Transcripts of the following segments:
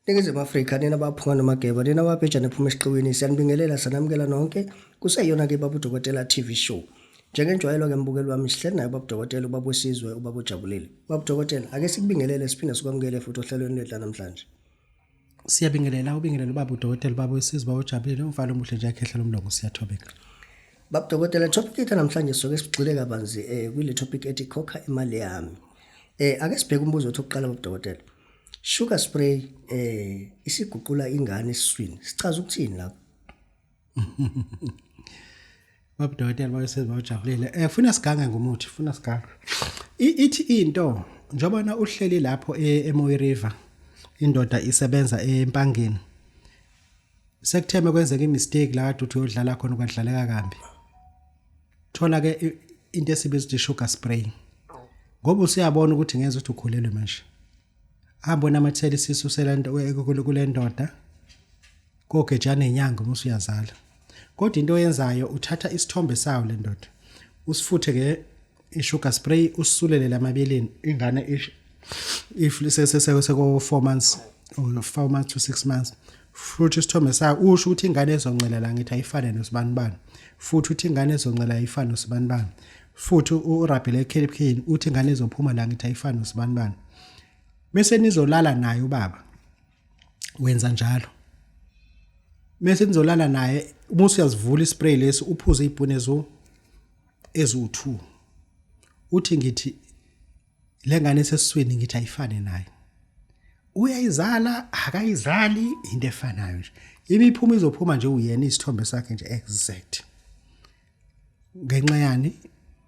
Ningizimu Afrika nina baphunga nomageba nina babhejana ephuma esiqiwini siyanibingelela sanamukela nonke kuseyona ke Babu Dokotela TV show. Njengenjwayelo ke mbukeli wami sihleli naye Babu Dokotela ubaba Wesizwe ubaba ujabulile. Babu Dokotela ake sikubingelele siphinde sikwamukele futhi ohlelweni lethu namhlanje. Siyabingelela ubingelelo Babu Dokotela Babu Wesizwe ubaba ujabulile umfana omuhle nje akhehlela umlomo siyathobeka. Babu Dokotela topic yethu namhlanje soke sigxile kabanzi kule topic ethi Khokha Imali Yami. Ake sibheke umbuzo wethu oqala Babu Dokotela. Sugar spray isiguqula ingane esiswini sichaza ukuthini lapho? Babu Dokotela Wesizwe ujabulile funa siganga ngomuthi funa siganga ithi into njengoba uhleli lapho eMoyi River indoda isebenza empangeni sekutheme kwenzeka imistake la kade uthi uyodlala khona ukwadlaleka kambi thola ke into esibiza sugar spray ngoba usiyabona ukuthi ngeze ukuthi ukhulelwe manje abona amatheli sisu selento kule ndoda kokejana enyanga uma usuyazala kodwa into oyenzayo uthatha isithombe sawo le ndoda usifuthe ke i-sugar spray usulele lamabeleni ingane if seseko 4 months or 4 months to 6 months futhi isithombe sawo usho ukuthi ingane ezoncelela ngithi ayifane nosibanibani futhi uthi ingane ezoncela ayifane nosibanibani futhi urabhele ekheliphini uthi ingane ezophuma la ngithi ayifane nosibanibani bese nizolala naye ubaba wenza njalo bese nizolala naye uma usiyazivula ispray lesi uphuze ibhune ezu2 uthi ngithi lengane esesiswini ngithi ayifane naye uyayizala akayizali into efanayo nje imiphuma izophuma nje uyena isithombe sakhe nje exact ngenxa yani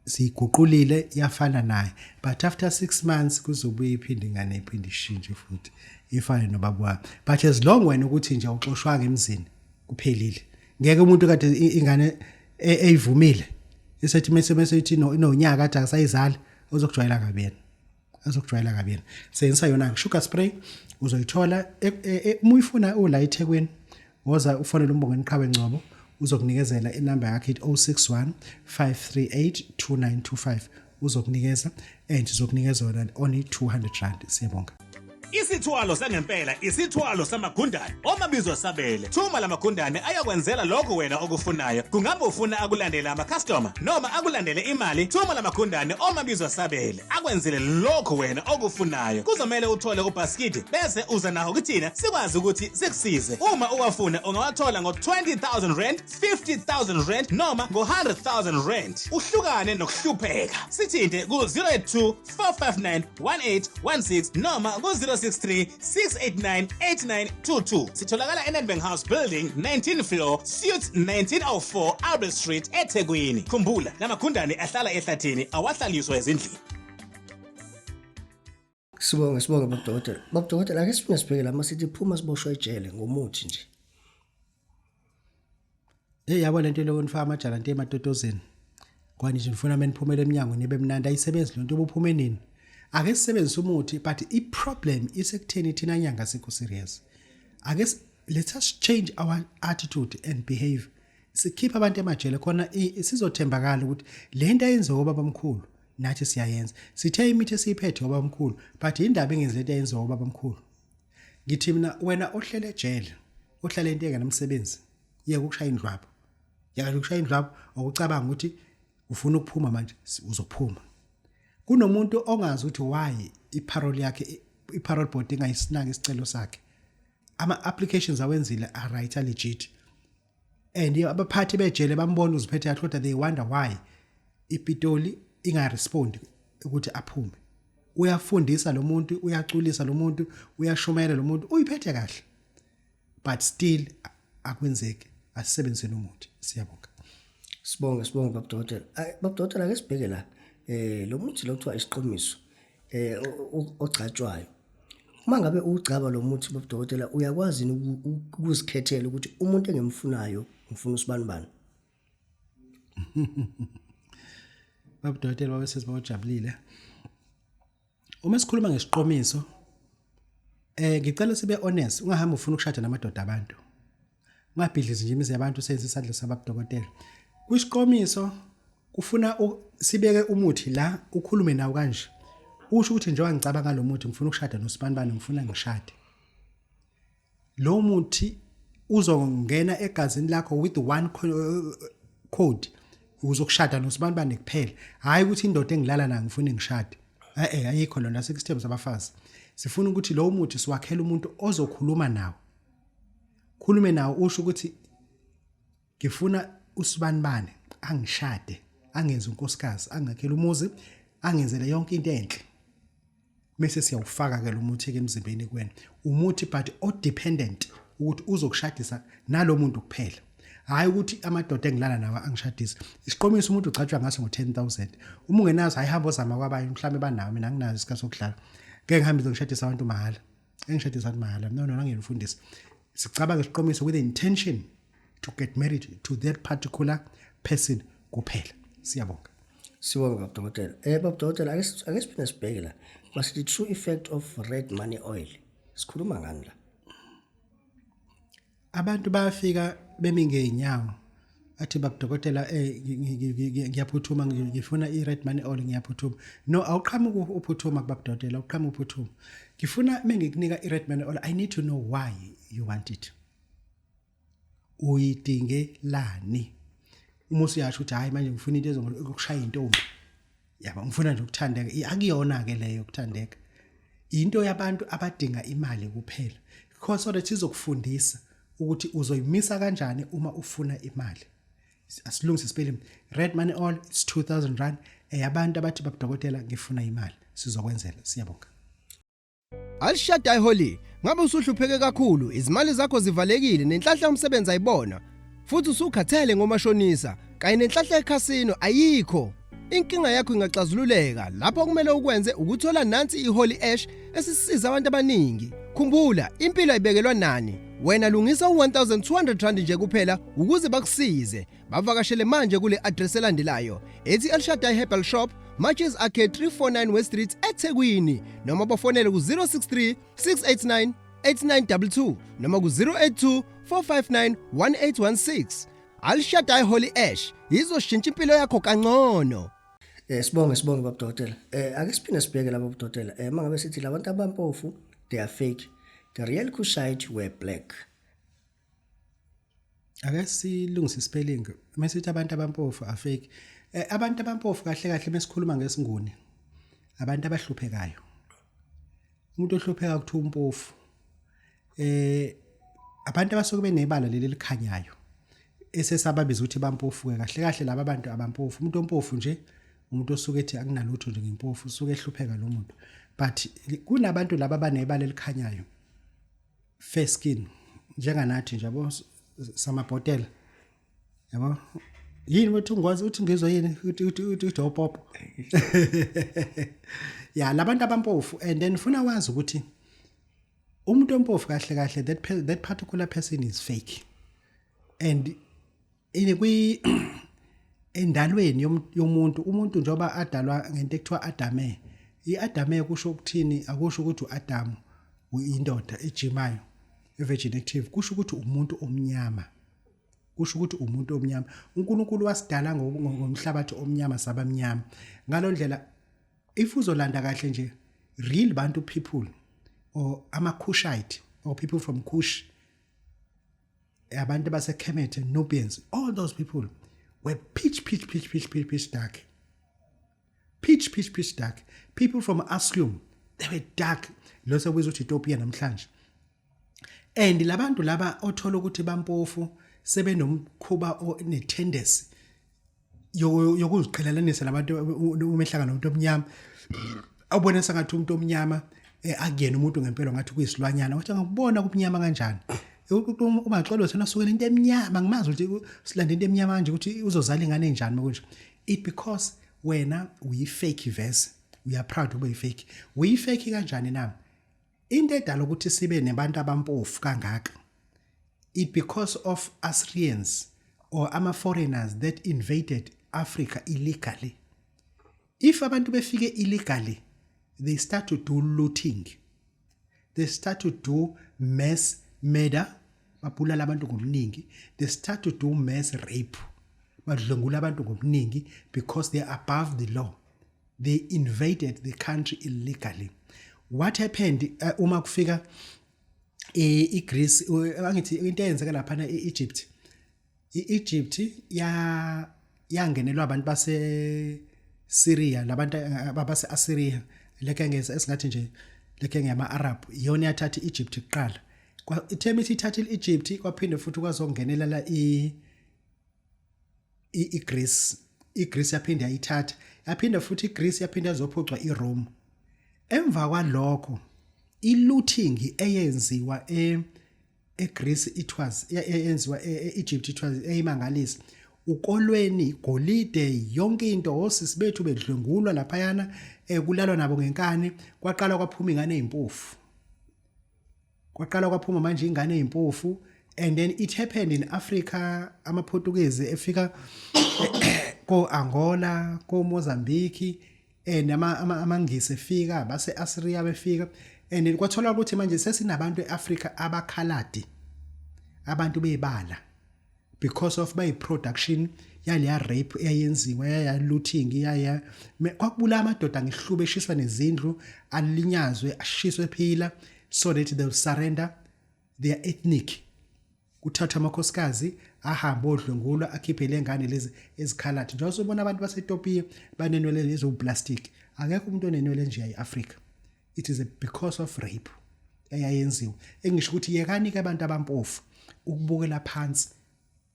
siguqulile yafana naye but after 6 months kuzobuye iphinde ingane iphinde ishintshe futhi ifane nobaba wami but as long wena ukuthi nje uxoshwa emzini kuphelile ngeke umuntu kade ingane eyivumile esethi mase ithi inonyaka kade akasayizali uzokujwayela kabeni senza yona sugar spray uzoyithola umuyifuna ula eThekwini woza ufonele umbongo eNqhawe Ngcobo uzokunikezela inamba yakhe 061 538 2925 uzokunikeza and uzokunikeza yona only 200 rand siyabonga. Isithwalo sangempela isithwalo samagundane omabizwa sabele thuma lamagundane ayakwenzela lokho wena okufunayo kungabe ufuna akulandela ama-customer noma akulandele imali thuma lamagundane omabizwa sabele akwenzele lokho wena okufunayo kuzomela uthole ubhaskidi bese uza naho kuthina sikwazi ukuthi sikusize uma uwafuna ungawathola ngo-20,000 rand 50,000 rand noma ngo-100,000 rand uhlukane nokuhlupheka sithinte ku-082 459 1816 noma ku-0 6898922 sitholakala eNedbank House Building 19th floor suite 1904 Albert Street eThekwini khumbula lamagundane ahlala ehlathini awahlaliswa ezindlini. Sibonga Babu Dokotela. Babu Dokotela ake sifune sibheke lama sithi phuma siboshwe ejele ngomuthi nje. Yabo lento lokufaka amajalante ematotozeni kwani nje ngifuna meniphumela eminyango nibe mnandi ayisebenzi lonto obuphuma nini ake sisebenzise umuthi but i-problem isekutheni thina nyanga sikho serious ake let us change our attitude and behave sikhipha abantu emajele khona sizothembakala ukuthi le nto ayenziwa ubaba mkhulu nathi siyayenza sithe imithi esiyiphethe ubaba mkhulu but indaba engenzi lento ayenziwa ubaba mkhulu ngithi mina wena ohlele ejele ohlala intenge nomsebenzi yeke ukushaya indlwabu yeke ukushaya indlwabu okucabanga ukuthi ufuna ukuphuma manje uzophuma kunomuntu ongazi ukuthi why iparole yakhe iparole board ingayisinaki isicelo sakhe ama applications awenzile are right legit and abaphathi bejele bambona uziphethe yakhe kodwa they wonder why iPitoli inga respond ukuthi aphume uyafundisa lo muntu uyaculisa lo muntu uyashumela lo muntu uyiphethe kahle but still akwenzeki asisebenziseni umuthi siyabonga. Sibonga Babu Dokotela. Babu Dokotela ake sibheke la lo muthi lo kuthiwa isiqomiso ogcatshwayo uma ngabe ugcaba lo muthi Babu Dokotela uyakwazi ukuzikhethela ukuthi umuntu engemfunayo ngifuna usibanibani. Babu Dokotela Wesizwe ujabulile uma sikhuluma ngesiqomiso ngicela sibe honest ungahamba ufuna ukushada namadoda abantu ungabhidlizi nje imizi yabantu senze isandla saBabu Dokotela kwisiqomiso kufuna sibeke umuthi la ukhulume nawo kanje usho ukuthi njengoba ngicabanga ngalomuthi ngifuna ukushada noSibanibani ngifuna ngishade lo muthi uzongena egazini lakho with one code uzokushada nosibani kuphela hayi ukuthi indoda engilala nayo ngifuna ngishade ayikho lona sesithembu sabafazi sifuna ukuthi lo muthi siwakhela umuntu ozokhuluma nawo khulume nawo usho ukuthi ngifuna usibani angishade angenze unkosikazi angakhela umuzi angenzele yonke into enhle bese siyawufaka ke lo muthi ke emzimbeni kwena umuthi but o dependent ukuthi uzokushadisa nalo muntu kuphela hayi ukuthi amadoda engilala nawo angishadisa isiqomiso umuntu ucatshwa ngaso ngo10,000 uma ungenazo ayihamba ozama kwabanye mhlawumbe banawo mina anginazo isikhathi sokudlala ngeke ngihambe ngishadisa abantu mahala engishadisa abantu mahala no ngiyifundisa sicabanga isiqomiso with the intention to get married to that particular person kuphela siyabonga Babu Dokotela. Babu Dokotela, ake siphinde sibheke la. Masithi the true effect of red money oil. Sikhuluma ngani la? Abantu bayafika bemi ngeenyawo athi Babu Dokotela ngiyaphuthuma ngifuna i-red money oil ngiyaphuthuma no awuqhamuka uphuthuma Babu Dokotela awuqhamuka uphuthuma ngifuna mengikunika i-red money oil I need to know why you want it uyidingelani uma usiyasho ukuthi hayi manje ngifuna into ezokushaya intombi yaba ngifuna nje ukuthandeka akuyona ke leyo ukuthandeka into yabantu abadinga imali kuphela because so that izokufundisa ukuthi uzoyimisa kanjani uma ufuna imali asilungise spelling red money oil it's 2,000 rand abantu abathi Babu Dokotela ngifuna imali sizokwenzela siyabonga Alishada iholi ngabe usuhlupheke kakhulu izimali zakho zivalekile nenhlahla umsebenzi ayibona futhi usukhathele ngomashonisa kanye nenhlahla ekhasino ayikho inkinga yakho ingaxazululeka lapho kumele ukwenze ukuthola nansi iholi ash esisiza abantu abaningi khumbula impilo ayibekelwa nani wena lungisa u1200 rand nje kuphela ukuze bakusize bavakashele manje kule address elandelayo ethi Elshadai Herbal Shop Matches Arcade 349 West Street eThekwini noma bafonele ku 063 689 8922 noma ku 082 459 1816 Alshadai Holy Ash izoshintsha impilo yakho kangcono. Sibonge Babu Dokotela. Ake siphinde sibheke la Babu Dokotela. Mangabe sithi labantu abampofu they are fake. The real Kushite were black. Ake silungise spelling. Masithi abantu abampofu are fake. Abantu abampofu kahle kahle mesikhuluma ngesinguni. Abantu abahluphekayo. Umuntu ohlupheka ukuthi umpofu. Abantu abasuke benebala leli likhanyayo. Esesababiza ukuthi bampofu ke kahle kahle laba abantu abampofu. Umuntu ompofu nje umuntu osuke ethi akunalutho nje ngimpofu usuke ehlupheka lo muntu. But kunabantu laba abanebala elikhanyayo. Fair skin njenganathi nje yabo samabhotela yabo yini wethu ngwazi uthi ngizwe yini uthi opop ya labantu abampofu and then ufuna wazi ukuthi umuntu ompofu kahle kahle that particular person is fake and kwi endalweni yomuntu umuntu njoba adalwa ngento ekuthiwa Adame iAdame kusho ukuthini akusho ukuthi uAdam uyindoda ejimayo virgin active kusho ukuthi umuntu omnyama uNkulunkulu wasidala ngomhlabathi omnyama sabamnyama ngalondlela if uzolanda kahle nje real bantu people or amaKushite or people from Kush abantu base Kemet and Nubians all those people were pitch dark pitch dark people from Aslium they were dark lo sekwenza ukuthi Ethiopia namhlanje and labantu laba othola ukuthi bampofu sebenomkhuba ne-tendency yokuziqhelelanisa labantu umehlanga nomuntu omnyama awubona sengathi umuntu omnyama akuyena umuntu ngempela ngathi kuyisilwanyana wathi ngakubona kubumnyama kanjani uma xolo sena sukela into emnyama ngimazi ukuthi silande into emnyama kanje ukuthi uzozala ingane enjani makunje it because wena uyi-fake verse we are proud ube yi-fake uyi-fake kanjani na into edala ukuthi sibe nabantu abampofu kangaka it because of Assyrians or ama-foreigners that invaded Africa illegally. If abantu befike illegally, they start to do looting. They start to do mass murder. Babulala abantu ngomningi. They start to do mass rape. Badlwengula abantu ngomningi because they are above the law. They invaded the country illegally. What happened uma kufika iGreece angithi into eyenzeka lapha eEgypt. iEgypt yangenelwa abantu base Syria, labantu abase Assyria, leke ngeza esingathi nje leke ngiyama Arab, yona yathatha iEgypt kuqala. Itheme ithatha iEgypt kwaphinde futhi kwazongenela la iGreece. iGreece yaphinde yayithatha, yaphinde futhi iGreece yaphinde yazophucwa iRome. Emva kwalokho ilooting eyenziwa eGreece it was eyenziwa eEgypt it was eyimangalisi. Ukolweni, golide, yonke into osisi bethu bedlwengulwa lapha yana kulalwa nabo ngenkani, kwaqala kwaphuma ingane ezimpofu. Kwaqala kwaphuma manje ingane ezimpofu, and then it happened in Africa. Ama-Portuguese efika ko Angola, ko Mozambique, and amangisi efika, base Assyria befika, and kwathola ukuthi manje sesinabantu eAfrica abakhaladi, abantu bebala, because of by production yale rape eyenziwa, ya looting, kwakubula amadoda ngihlube eshiswa nezindlu, alinyazwe, ashiswe phila, so that they will surrender their ethnic. Kuthatha amakhosikazi ahamba odlwengulwa akhiphe lengane lezi ezikhalati. Njengoba ubona abantu baseTopia banenwele lezo plastic, akekho umuntu onenwele nje eAfrica. It is because of rape eyayenziwa. Engisho ukuthi yekani ke abantu abampofu ukubukela phansi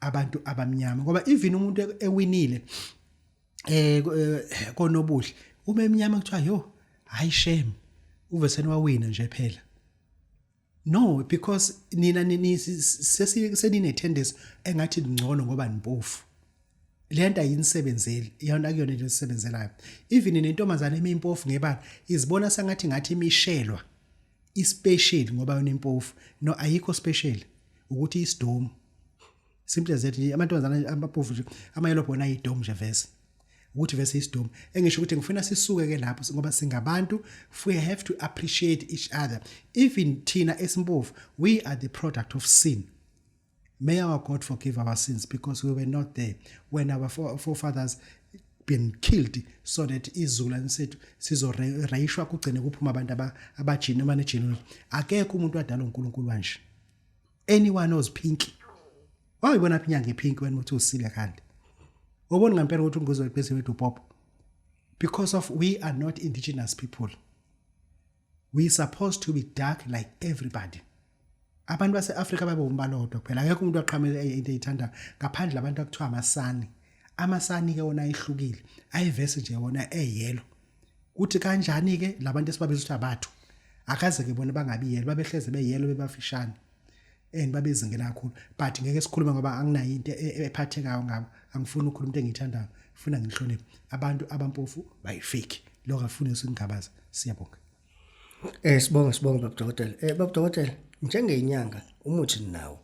abantu abamnyama, ngoba even umuntu ewinile konobuhle uma emnyama kuthiwa yo hayi shame uveseni wawina nje phela. No, because nina senine tendency engathi ngcono ngoba nimpofu. Le nto ayinisebenzeli, yona akuyona into esebenzelayo. Even nentombazane emimpofu ngebala izibona sengathi ngathi imishelwa ispecial ngoba yona impofu. No, ayikho special, ukuthi isidom. Simply as that, amantombazane ampofu nje amayelobho bona ayidom nje vese. Ukuthi vese isidom. Engisho ukuthi ngifuna sisuke ke lapho ngoba singabantu, we have to appreciate each other. Even thina esimpofu, we are the product of sin. May our God forgive our sins, because we were not there when our forefathers been killed, so that izukulwane sethu sizorayishwa kugcine kuphuma abantu abajini manejini. Akekho umuntu wadala uNkulunkulu kanje. Anyone knows pink. Wayibona phi inyanga ipink wena uthi usile kanti. Ubona ngempela ukuthi ungizwe bese wethu pop. Because of we are not indigenous people. We supposed to be dark like everybody. Abantu base-Africa babe umbala odwa kuphela. Akekho umuntu aqhamele into eyithanda ngaphandle abantu akuthiwa amasani. Amasani ke wona ayihlukile. Ayivese nje wona eyelo. Kuthi kanjani ke labantu esibabiza ukuthi abathu. Akaze ke bona bangabi yelo, babehleze beyelo bebafishane. Babezingela kakhulu, but ngeke sikhulume ngoba anginayo into ephathekayo ngabo. Angifuni ukukhuluma into engiyithandayo, ngifuna ngihloniphe abantu abampofu bayifake. Lokho afune singabaza. Siyabonga. Sibonga Babu Dokotela. Babu Dokotela, njengenyanga umuthi nawo.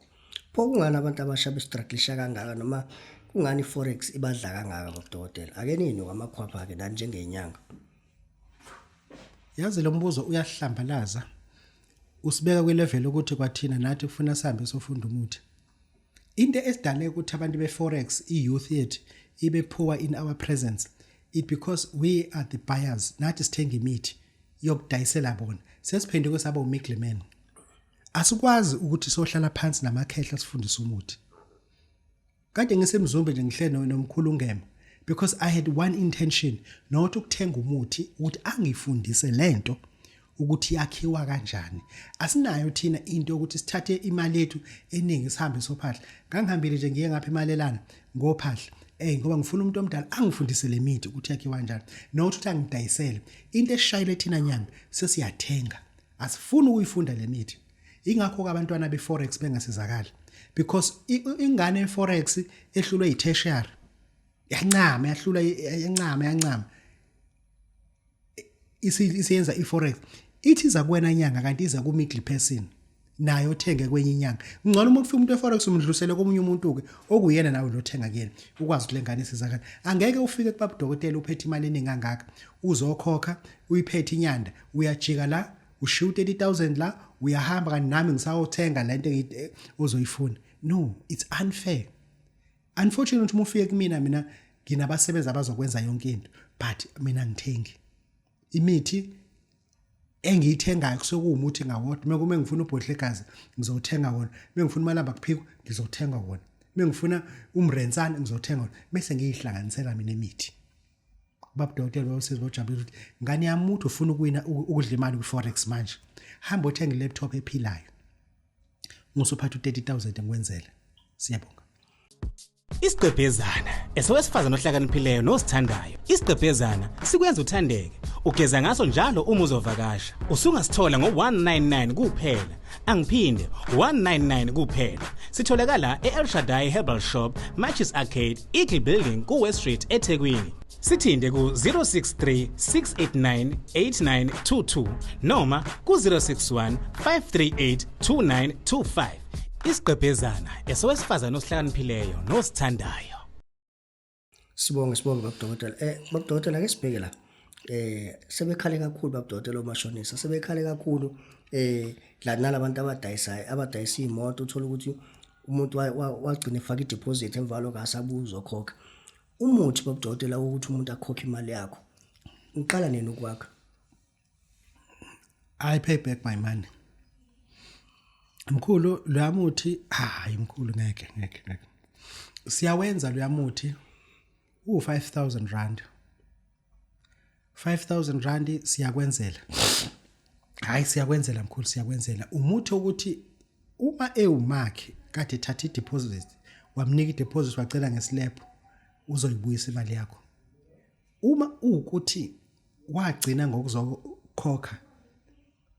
Pho kungani abantu abasha bestrugglisha kangaka noma kungani forex ibadla kangaka Babu Dokotela? Ake nini kwamakhwapha ke nani njengenyanga? Yazi lo mbuzo uyahlambalaza. Usibeka kwilevel ukuthi kwathina nathi kufuna sihambe sofunda umuthi. Into esidale ukuthi abantu beforex iyouth yethu ibe poor in our presence, it because we are the buyers, nathi sithenga imithi yokudayisela bona. Sesiphinde kwesaba uMiddleman. Asikwazi ukuthi sohlala phansi namakhehla sifundise umuthi. Kade ngisemzumbe nje ngihlelo nomkhulu ngema, because I had one intention, not ukuthenga umuthi ukuthi angifundise lento ukuthi yakhiwa kanjani. Asinayo thina into ukuthi sithathe imali yethu eningi sihambe sophahla. Ngangihambile nje ngiye ngapha emalelana ngophahla. Ngoba ngifuna umuntu omdala angifundise le mithi ukuthi yakhiwa kanjani. Not ukuthi angidayisele. Into eshayile thina nyanga sesiyathenga. Asifuni ukuyifunda le mithi. Ingakho ke abantwana beforex bengasizakala. Because ingane yeforex ehlulwe yitertiary yancama, yahlula yancama. Isiyenza iforex. Ithi iza kuwena inyanga kanti iza ku middle person nayo thenge kwenye inyanga. Ngcono uma kufika umuntu weforex umdlulisele komunye umuntu ke okuyena nawe lothenga kuyena ukwazi ukulengana isizakala. Angeke ufike kuBabu Dokotela uphethe imali eningi kangaka uzokhokha uyiphethe inyanda uyajika la ushiya 30,000 la uyahamba kanti nami ngisawothenga lento ozoyifuna. No, it's unfair. Unfortunately uma ufike mina nginabasebenzi abazokwenza yonke into, but mina ngithengi imithi engiyithengayo kusekuwumuthi ngawodwa mekume ngifuna ubhodlekazi ngizothenga wona mengifuna malamba kuphiko ngizothenga wona mengifuna umrensane ngizothenga wona bese ngiyihlanganisela mina imithi Babu Dokotela wawusiza bojabula ukuthi ngani yami umuntu ufuna ukuwina ukudla imali ku-forex manje hamba uthenga i-laptop ephilayo ngusuphatha u-30,000 ngikwenzela siyabonga Isiqephezana esowesifazana ohlakaniphileyo nosithandayo. Isiqephezana sikwenza uthandeke. Ugeza ngaso njalo uma uzovakasha. Usungasithola ngo199 kuphela. Angiphinde 199 kuphela. Sitholakala eEl Shaddai Herbal Shop, Matches Arcade, Eagle Building ku West Street eThekwini. Sithinde ku 063 689 8922 noma ku 061 538 2925. Isiqephezana esowesifazana osihlakaniphileyo nosithandayo. Sibonge Babu Dokotela. Babu Dokotela ke sibheke la. Sebekhale kakhulu Babu Dokotela omashonisa. Sebekhale kakhulu la nalabantu abadayisa imoto uthola ukuthi umuntu wagcina efaka i-deposit emvalo kasabuzo khokha. Umuthi Babu Dokotela ukuthi umuntu akhokhe imali yakho. Uqala nini ukwakha? I pay back my money. Mkhulu lo muthi hayi mkhulu ngeke. Siyawenza lo muthi u5000 rand. 5000 rand siyakwenzela. Hayi siyakwenzela mkhulu siyakwenzela. Umuthi ukuthi uma ewumakhi kade ethatha i-deposit wamnika i-deposit wacela ngeslab uzoyibuyisa imali yakho. Uma ukuthi wagcina ngokuzokhokha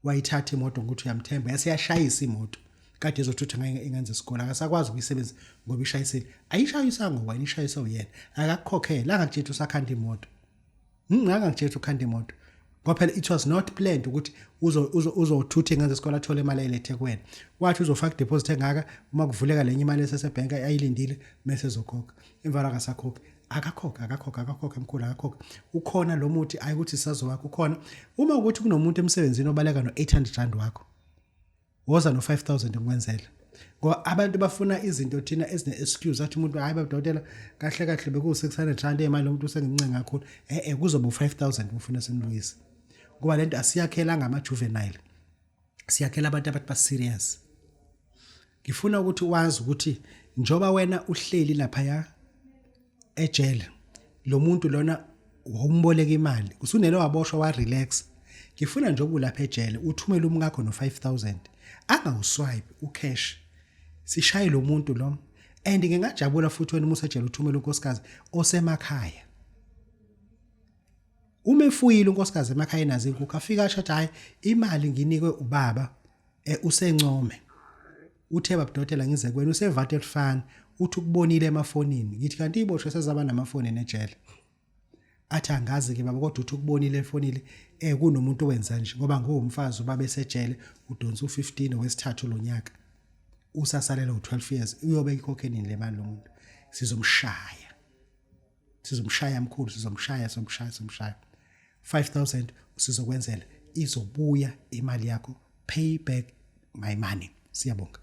wayithatha imoto ukuthi uyamthemba yasiyashayisa imoto kade ezothutha ngenze isikole akasakwazi ukuyisebenzisa ngoba ishayisile ayishayisa ngoba ishayisa uyena akakukhokhela angakutshela usakhanda imoto ngangakutshela ukhanda imoto ngoba phela it was not planned ukuthi uzothutha ngenze isikole athole imali elethe kuwena wathi uzofaka deposit engaka uma kuvuleka lenye imali esesebhenki ayilindile mase ezokhokha imvalo akasakhokha akakhokha mkhulu akakhokha ukhona lo muthi ayikuthi sisazo wakho ukhona uma ukuthi kunomuntu emsebenzini obaleka no800 rand wakho woza no5000 ngikwenzela ngoba abantu bafuna izinto thina ezine excuse athi umuntu hayi Babu Dokotela kahle beku600 rand emali umuntu usengimncenga kakhulu kuzoba u5000 ufuna senibuyise ngoba lento asiyakhela ngama juvenile siyakhela abantu abathi ba serious ngifuna ukuthi wazi ukuthi njoba wena uhleli lapha ya ejele lo muntu lona wawumboleka imali usunele waboshwa wa relax ngifuna nje ubulapha ejele uthumele umngakho no5000 angawuswipe ucash sishaye lo muntu lo and ngingajabula futhi wena umusa ejele uthumele unkosikazi osemakhaya uma efuyile unkosikazi emakhaya nazi inkukhu afika ashathi hayi imali nginikwe ubaba usencome uthe Babu Dokotela ngize kwena usevate elifana uthi ukubonile emafonini ngithi kanti iboshwe sezaba namafoni nejele athi angazi ke baba kodwa uthi ukubonile efonile kunomuntu owenza nje ngoba ngumfazi ubaba esejele udonsa u15 owesithathu lo nyaka usasalela u12 years uyobe ikhokhenini le mali lo muntu sizomshaya mkhulu sizomshaya 5000 sizokwenzela izobuya imali yakho pay back my money siyabonga